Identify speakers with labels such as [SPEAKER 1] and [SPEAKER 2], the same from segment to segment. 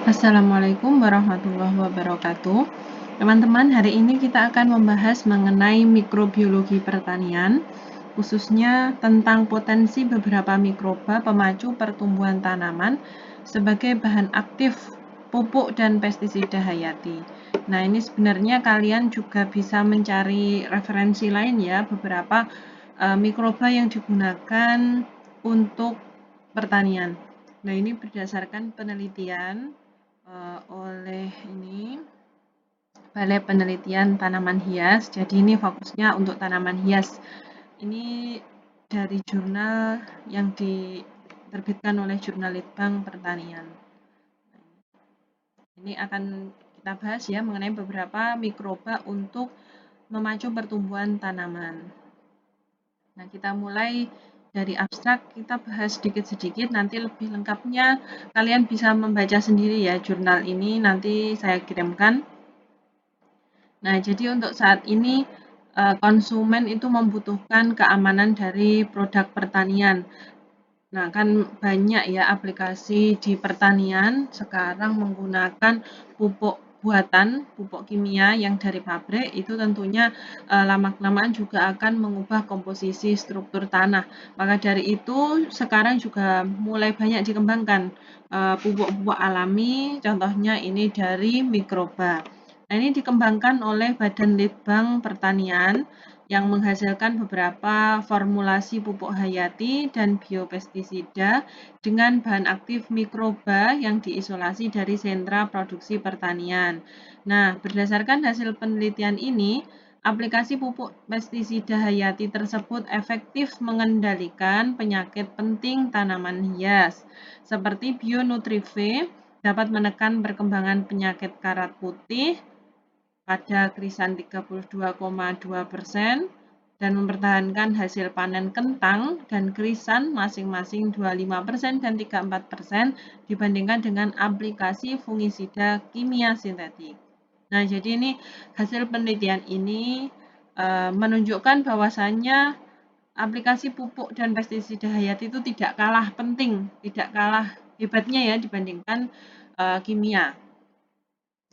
[SPEAKER 1] Assalamualaikum warahmatullahi wabarakatuh. Teman-teman, hari ini kita akan membahas mengenai mikrobiologi pertanian, khususnya tentang potensi beberapa mikroba pemacu pertumbuhan tanaman sebagai bahan aktif pupuk dan pestisida hayati. Nah, ini sebenarnya kalian juga bisa mencari referensi lain ya, beberapa mikroba yang digunakan untuk pertanian. Nah, ini berdasarkan penelitian oleh Balai Penelitian Tanaman Hias. Jadi ini fokusnya untuk tanaman hias. Ini dari jurnal yang diterbitkan oleh Jurnal Litbang Pertanian. Ini akan kita bahas ya mengenai beberapa mikroba untuk memacu pertumbuhan tanaman. Nah, kita mulai dari abstrak, kita bahas sedikit-sedikit, nanti lebih lengkapnya kalian bisa membaca sendiri ya jurnal ini, nanti saya kirimkan. Nah, jadi untuk saat ini konsumen itu membutuhkan keamanan dari produk pertanian. Nah, kan banyak ya aplikasi di pertanian sekarang menggunakan pupuk buatan, pupuk kimia yang dari pabrik, itu tentunya lama-kelamaan juga akan mengubah komposisi struktur tanah. Maka dari itu sekarang juga mulai banyak dikembangkan pupuk-pupuk alami, contohnya ini dari mikroba. Nah, ini dikembangkan oleh Badan Litbang Pertanian yang menghasilkan beberapa formulasi pupuk hayati dan biopestisida dengan bahan aktif mikroba yang diisolasi dari sentra produksi pertanian. Nah, berdasarkan hasil penelitian ini, aplikasi pupuk pestisida hayati tersebut efektif mengendalikan penyakit penting tanaman hias, seperti Bionutrive dapat menekan perkembangan penyakit karat putih pada krisan 32,2% dan mempertahankan hasil panen kentang dan krisan masing-masing 25% dan 34% dibandingkan dengan aplikasi fungisida kimia sintetik. Nah, jadi ini hasil penelitian ini menunjukkan bahwasannya aplikasi pupuk dan pestisida hayati itu tidak kalah penting, tidak kalah hebatnya ya dibandingkan kimia.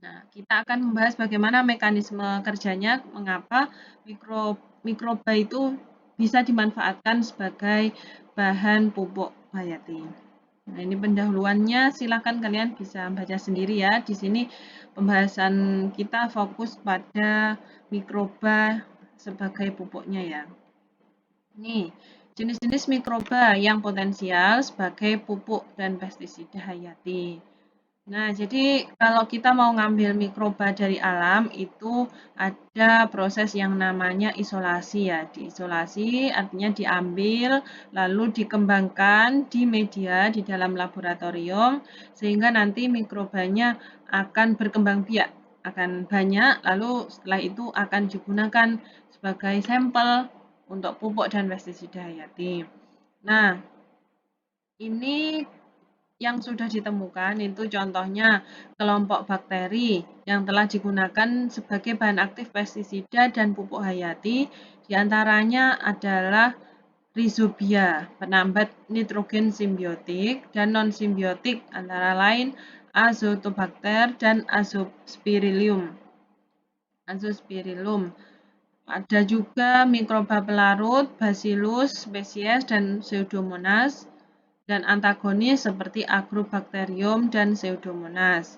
[SPEAKER 1] Nah, kita akan membahas bagaimana mekanisme kerjanya, mengapa mikroba itu bisa dimanfaatkan sebagai bahan pupuk hayati. Nah, ini pendahuluannya, silakan kalian bisa baca sendiri ya. Di sini pembahasan kita fokus pada mikroba sebagai pupuknya ya. Nih, jenis-jenis mikroba yang potensial sebagai pupuk dan pestisida hayati. Nah, jadi kalau kita mau ngambil mikroba dari alam itu ada proses yang namanya isolasi ya. Diisolasi artinya diambil lalu dikembangkan di media di dalam laboratorium sehingga nanti mikrobanya akan berkembang biak, akan banyak lalu setelah itu akan digunakan sebagai sampel untuk pupuk dan pestisida hayati. Nah, ini yang sudah ditemukan itu contohnya kelompok bakteri yang telah digunakan sebagai bahan aktif pestisida dan pupuk hayati, diantaranya adalah Rhizobia, penambat nitrogen simbiotik dan non-simbiotik antara lain Azotobacter dan Azospirillum. Ada juga mikroba pelarut, Bacillus species dan Pseudomonas, dan antagonis seperti Agrobacterium dan Pseudomonas.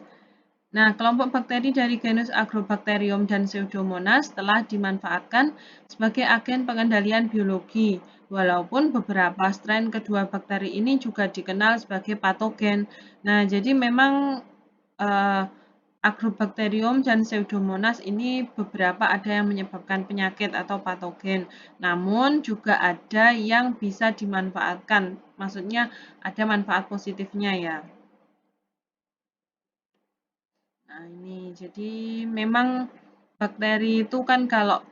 [SPEAKER 1] Nah, kelompok bakteri dari genus Agrobacterium dan Pseudomonas telah dimanfaatkan sebagai agen pengendalian biologi, walaupun beberapa strain kedua bakteri ini juga dikenal sebagai patogen. Nah, jadi memang Agrobacterium dan Pseudomonas ini beberapa ada yang menyebabkan penyakit atau patogen, namun juga ada yang bisa dimanfaatkan, maksudnya ada manfaat positifnya ya. Nah, ini jadi memang bakteri itu kan kalau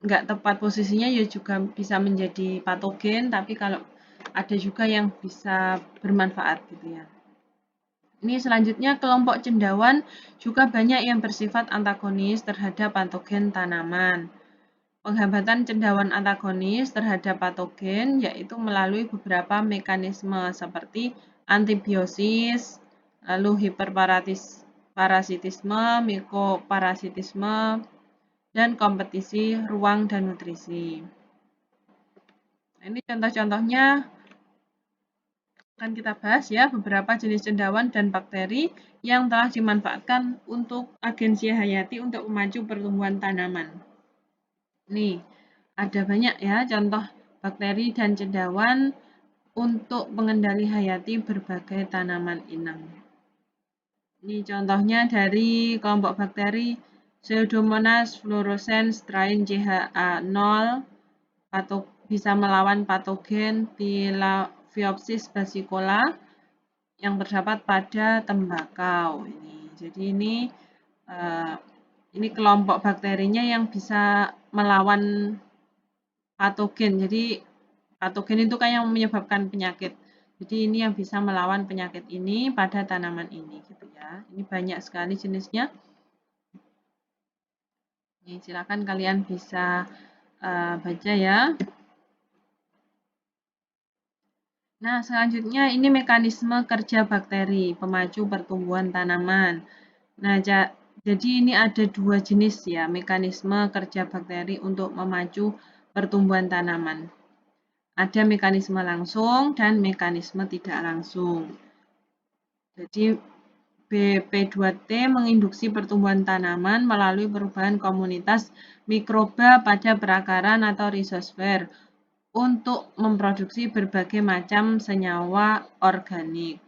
[SPEAKER 1] nggak tepat posisinya ya juga bisa menjadi patogen, tapi kalau ada juga yang bisa bermanfaat gitu ya. Ini selanjutnya kelompok cendawan juga banyak yang bersifat antagonis terhadap patogen tanaman. Penghambatan cendawan antagonis terhadap patogen yaitu melalui beberapa mekanisme seperti antibiosis, lalu hiperparasitisme, mikoparasitisme, dan kompetisi ruang dan nutrisi. Nah, ini contoh-contohnya akan kita bahas ya, beberapa jenis cendawan dan bakteri yang telah dimanfaatkan untuk agensi hayati untuk memacu pertumbuhan tanaman. Nih, ada banyak ya contoh bakteri dan cendawan untuk pengendali hayati berbagai tanaman inang. Ini contohnya dari kelompok bakteri Pseudomonas fluorescens strain CHA0 atau bisa melawan patogen Phyllophiops basicola yang terdapat pada tembakau ini. Jadi ini kelompok bakterinya yang bisa melawan patogen. Jadi patogen itu kan yang menyebabkan penyakit. Jadi ini yang bisa melawan penyakit ini pada tanaman ini gitu ya. Ini banyak sekali jenisnya. Ini silakan kalian bisa baca ya. Nah, selanjutnya ini mekanisme kerja bakteri pemacu pertumbuhan tanaman. Nah, jadi ini ada dua jenis ya mekanisme kerja bakteri untuk memacu pertumbuhan tanaman. Ada mekanisme langsung dan mekanisme tidak langsung. Jadi BP2T menginduksi pertumbuhan tanaman melalui perubahan komunitas mikroba pada perakaran atau rhizosfer untuk memproduksi berbagai macam senyawa organik.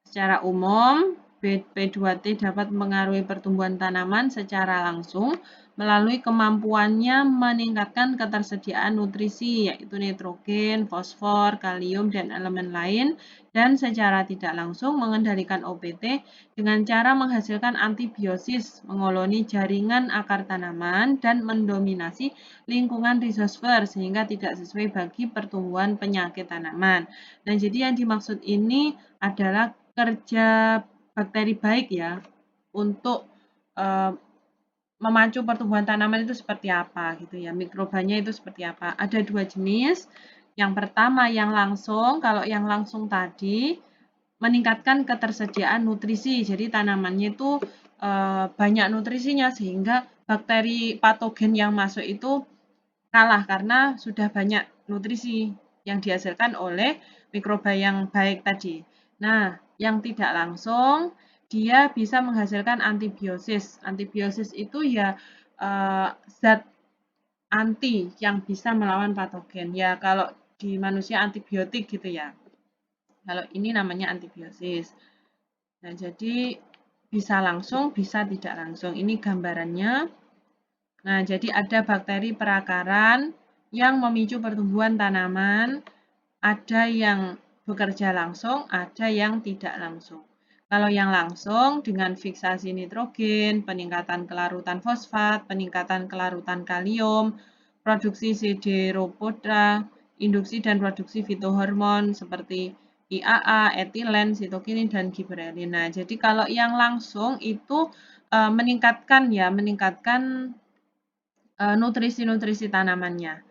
[SPEAKER 1] Secara umum, BP2T dapat mempengaruhi pertumbuhan tanaman secara langsung melalui kemampuannya meningkatkan ketersediaan nutrisi yaitu nitrogen, fosfor, kalium, dan elemen lain dan secara tidak langsung mengendalikan OPT dengan cara menghasilkan antibiosis, mengoloni jaringan akar tanaman, dan mendominasi lingkungan rhizosfer sehingga tidak sesuai bagi pertumbuhan penyakit tanaman. Nah, jadi yang dimaksud ini adalah kerja bakteri baik ya untuk memacu pertumbuhan tanaman itu seperti apa gitu ya, mikrobanya itu seperti apa. Ada dua jenis. Yang pertama yang langsung, kalau yang langsung tadi meningkatkan ketersediaan nutrisi. Jadi tanamannya itu banyak nutrisinya sehingga bakteri patogen yang masuk itu kalah karena sudah banyak nutrisi yang dihasilkan oleh mikroba yang baik tadi. Nah, yang tidak langsung dia bisa menghasilkan antibiosis. Antibiosis itu ya zat anti yang bisa melawan patogen. Ya kalau di manusia antibiotik gitu ya. Kalau ini namanya antibiosis. Nah, jadi bisa langsung, bisa tidak langsung. Ini gambarannya. Nah, jadi ada bakteri perakaran yang memicu pertumbuhan tanaman, ada yang bekerja langsung, ada yang tidak langsung. Kalau yang langsung dengan fiksasi nitrogen, peningkatan kelarutan fosfat, peningkatan kelarutan kalium, produksi sideropoda, induksi dan produksi fitohormon seperti IAA, etilen, sitokinin, dan giberelin. Nah, jadi kalau yang langsung itu meningkatkan nutrisi-nutrisi tanamannya.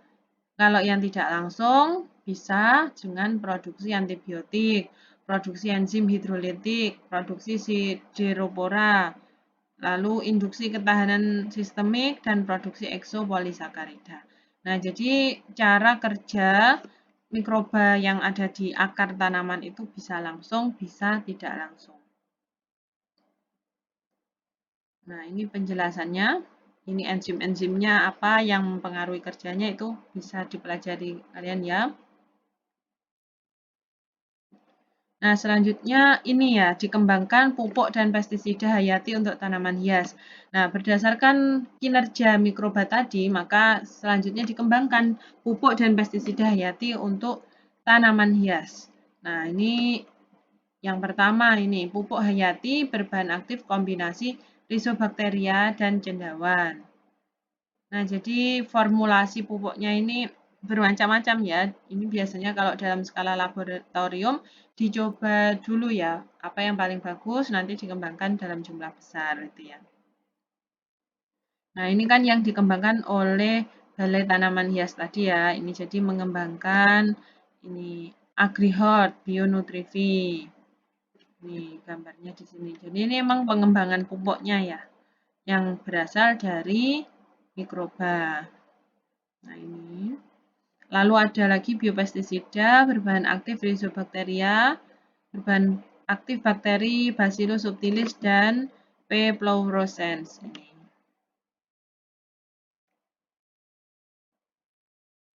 [SPEAKER 1] Kalau yang tidak langsung bisa dengan produksi antibiotik, produksi enzim hidrolitik, produksi sideropora, lalu induksi ketahanan sistemik dan produksi eksopolisakarida. Nah, jadi cara kerja mikroba yang ada di akar tanaman itu bisa langsung, bisa tidak langsung. Nah, ini penjelasannya. Ini enzim-enzimnya apa yang mempengaruhi kerjanya itu bisa dipelajari kalian ya. Nah, selanjutnya ini ya, dikembangkan pupuk dan pestisida hayati untuk tanaman hias. Nah, berdasarkan kinerja mikroba tadi, maka selanjutnya dikembangkan pupuk dan pestisida hayati untuk tanaman hias. Nah, ini yang pertama ini, pupuk hayati berbahan aktif kombinasi Rhizobacteria dan cendawan. Nah, jadi formulasi pupuknya ini bermacam-macam ya. Ini biasanya kalau dalam skala laboratorium dicoba dulu ya, apa yang paling bagus nanti dikembangkan dalam jumlah besar gitu ya. Nah, ini kan yang dikembangkan oleh Balai Tanaman Hias tadi ya. Ini jadi mengembangkan ini AgriHort, Bionutrivi. Nih gambarnya di sini. Jadi ini memang pengembangan pupuknya ya, yang berasal dari mikroba. Nah ini. Lalu ada lagi biopestisida berbahan aktif Rhizobacteria, berbahan aktif bakteri Bacillus subtilis dan P. fluorescens.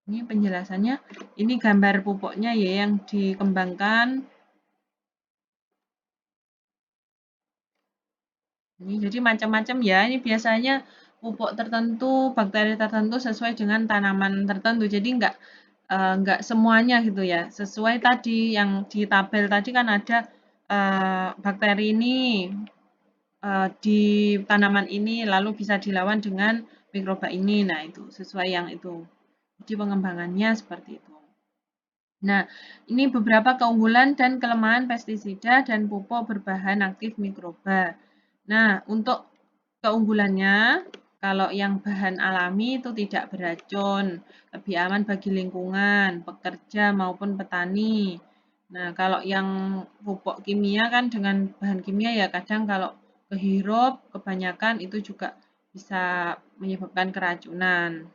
[SPEAKER 1] Ini penjelasannya. Ini gambar pupuknya ya yang dikembangkan. Ini jadi macam-macam ya. Ini biasanya pupuk tertentu, bakteri tertentu sesuai dengan tanaman tertentu. Jadi nggak semuanya gitu ya. Sesuai tadi yang di tabel tadi kan ada bakteri ini di tanaman ini lalu bisa dilawan dengan mikroba ini. Nah, itu sesuai yang itu. Jadi pengembangannya seperti itu. Nah, ini beberapa keunggulan dan kelemahan pestisida dan pupuk berbahan aktif mikroba. Nah, untuk keunggulannya, kalau yang bahan alami itu tidak beracun, lebih aman bagi lingkungan, pekerja maupun petani. Nah, kalau yang pupuk kimia kan dengan bahan kimia ya kadang kalau kehirup kebanyakan itu juga bisa menyebabkan keracunan.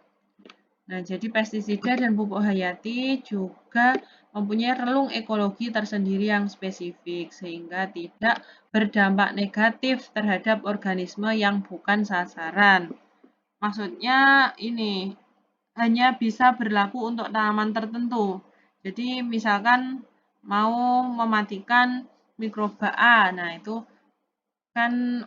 [SPEAKER 1] Nah, jadi pestisida dan pupuk hayati juga mempunyai relung ekologi tersendiri yang spesifik, sehingga tidak berdampak negatif terhadap organisme yang bukan sasaran. Maksudnya ini hanya bisa berlaku untuk tanaman tertentu. Jadi misalkan mau mematikan mikroba A, nah itu kan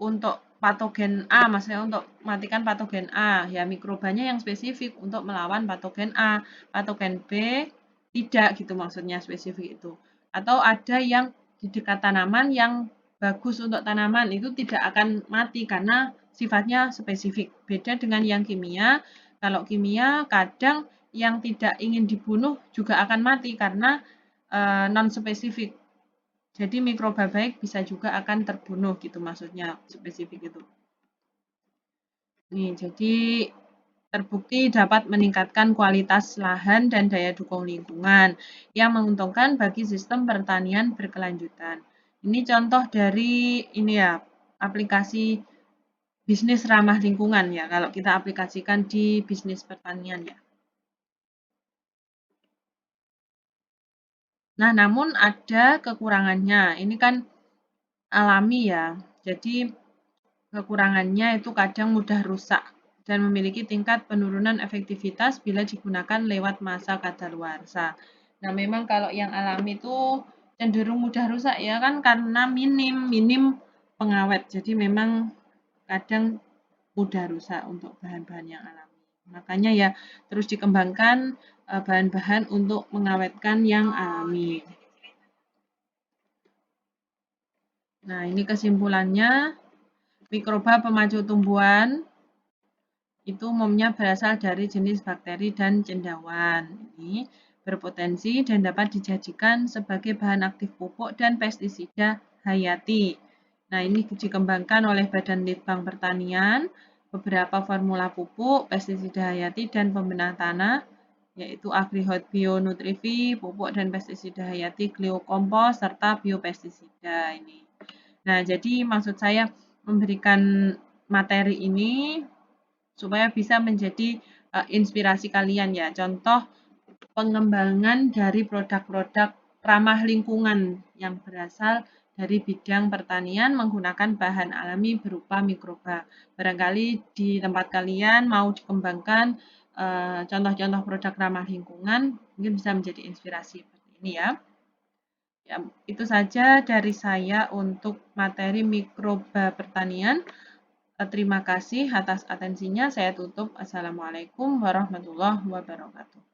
[SPEAKER 1] untuk patogen A, maksudnya untuk matikan patogen A, ya mikrobanya yang spesifik untuk melawan patogen A, patogen B tidak gitu maksudnya spesifik itu. Atau ada yang di dekat tanaman yang bagus untuk tanaman itu tidak akan mati karena sifatnya spesifik. Beda dengan yang kimia, kalau kimia kadang yang tidak ingin dibunuh juga akan mati karena non spesifik. Jadi mikroba baik bisa juga akan terbunuh gitu maksudnya spesifik itu. Nih, jadi terbukti dapat meningkatkan kualitas lahan dan daya dukung lingkungan yang menguntungkan bagi sistem pertanian berkelanjutan. Ini contoh dari ini ya, aplikasi bisnis ramah lingkungan ya, kalau kita aplikasikan di bisnis pertanian ya. Nah, namun ada kekurangannya. Ini kan alami ya. Jadi kekurangannya itu kadang mudah rusak dan memiliki tingkat penurunan efektivitas bila digunakan lewat masa kadaluarsa. Nah, memang kalau yang alami itu cenderung mudah rusak ya kan karena minim pengawet. Jadi memang kadang mudah rusak untuk bahan-bahan yang alami. Makanya ya terus dikembangkan bahan-bahan untuk mengawetkan yang alami. Nah, ini kesimpulannya. Mikroba pemacu tumbuhan itu umumnya berasal dari jenis bakteri dan cendawan. Ini berpotensi dan dapat dijadikan sebagai bahan aktif pupuk dan pestisida hayati. Nah, ini dikembangkan oleh Badan Litbang Pertanian, beberapa formula pupuk, pestisida hayati, dan pembenah tanah, yaitu AgriHot Bio Nutrivi, pupuk dan pestisida hayati, Gliokompos, serta biopestisida ini. Nah, jadi maksud saya memberikan materi ini supaya bisa menjadi inspirasi kalian ya. Contoh pengembangan dari produk-produk ramah lingkungan yang berasal dari bidang pertanian menggunakan bahan alami berupa mikroba. Barangkali di tempat kalian mau dikembangkan contoh-contoh produk ramah lingkungan, mungkin bisa menjadi inspirasi seperti ini ya. Ya, itu saja dari saya untuk materi mikroba pertanian. Terima kasih atas atensinya. Saya tutup. Assalamualaikum warahmatullahi wabarakatuh.